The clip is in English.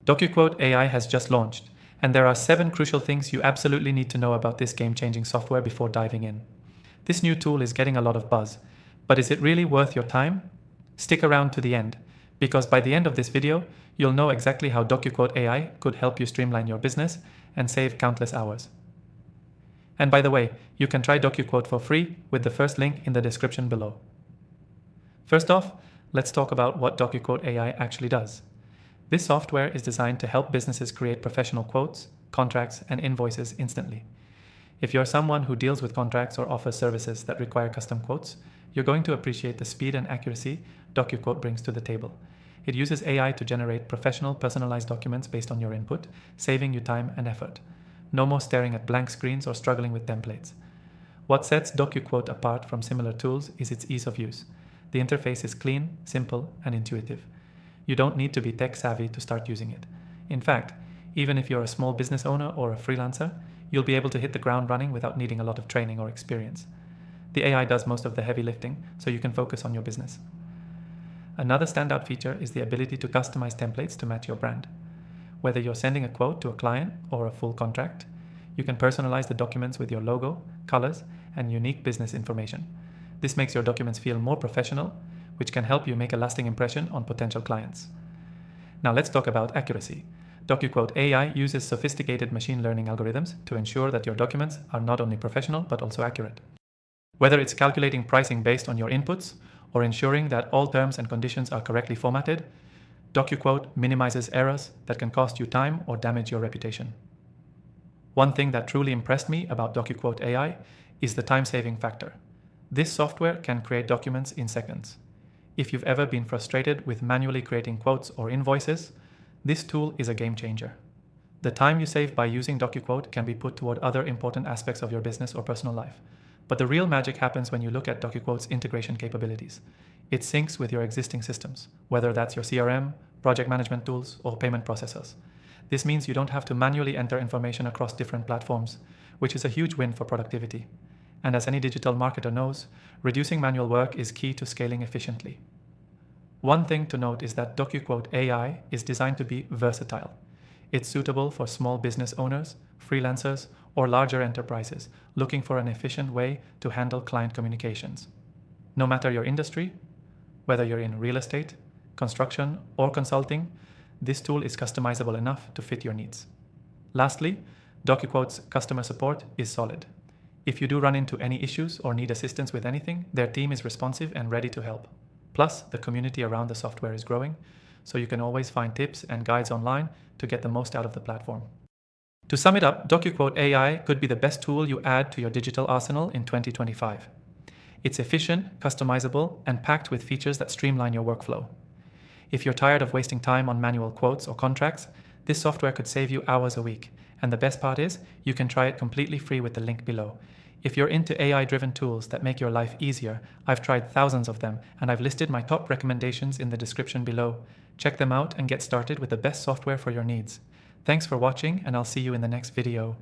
DocuQuote AI has just launched, and there are 7 crucial things you absolutely need to know about this game-changing software before diving in. This new tool is getting a lot of buzz, but is it really worth your time? Stick around to the end, because by the end of this video, you'll know exactly how DocuQuote AI could help you streamline your business and save countless hours. And by the way, you can try DocuQuote for free with the first link in the description below. First off, let's talk about what DocuQuote AI actually does. This software is designed to help businesses create professional quotes, contracts, and invoices instantly. If you're someone who deals with contracts or offers services that require custom quotes, you're going to appreciate the speed and accuracy DocuQuote brings to the table. It uses AI to generate professional, personalized documents based on your input, saving you time and effort. No more staring at blank screens or struggling with templates. What sets DocuQuote apart from similar tools is its ease of use. The interface is clean, simple, and intuitive. You don't need to be tech savvy to start using it. In fact, even if you're a small business owner or a freelancer, you'll be able to hit the ground running without needing a lot of training or experience. The AI does most of the heavy lifting, so you can focus on your business. Another standout feature is the ability to customize templates to match your brand. Whether you're sending a quote to a client or a full contract, you can personalize the documents with your logo, colors, and unique business information. This makes your documents feel more professional, which can help you make a lasting impression on potential clients. Now let's talk about accuracy. DocuQuote AI uses sophisticated machine learning algorithms to ensure that your documents are not only professional but also accurate. Whether it's calculating pricing based on your inputs or ensuring that all terms and conditions are correctly formatted, DocuQuote minimizes errors that can cost you time or damage your reputation. One thing that truly impressed me about DocuQuote AI is the time-saving factor. This software can create documents in seconds. If you've ever been frustrated with manually creating quotes or invoices, this tool is a game changer. The time you save by using DocuQuote can be put toward other important aspects of your business or personal life. But the real magic happens when you look at DocuQuote's integration capabilities. It syncs with your existing systems, whether that's your CRM, project management tools, or payment processors. This means you don't have to manually enter information across different platforms, which is a huge win for productivity. And as any digital marketer knows, reducing manual work is key to scaling efficiently. One thing to note is that DocuQuote AI is designed to be versatile. It's suitable for small business owners, freelancers, or larger enterprises looking for an efficient way to handle client communications. No matter your industry, whether you're in real estate, construction, or consulting, this tool is customizable enough to fit your needs. Lastly, DocuQuote's customer support is solid. If you do run into any issues or need assistance with anything, their team is responsive and ready to help. Plus, the community around the software is growing, so you can always find tips and guides online to get the most out of the platform. To sum it up, DocuQuote AI could be the best tool you add to your digital arsenal in 2025. It's efficient, customizable, and packed with features that streamline your workflow. If you're tired of wasting time on manual quotes or contracts, this software could save you hours a week. And the best part is, you can try it completely free with the link below. If you're into AI-driven tools that make your life easier, I've tried thousands of them, and I've listed my top recommendations in the description below. Check them out and get started with the best software for your needs. Thanks for watching, and I'll see you in the next video.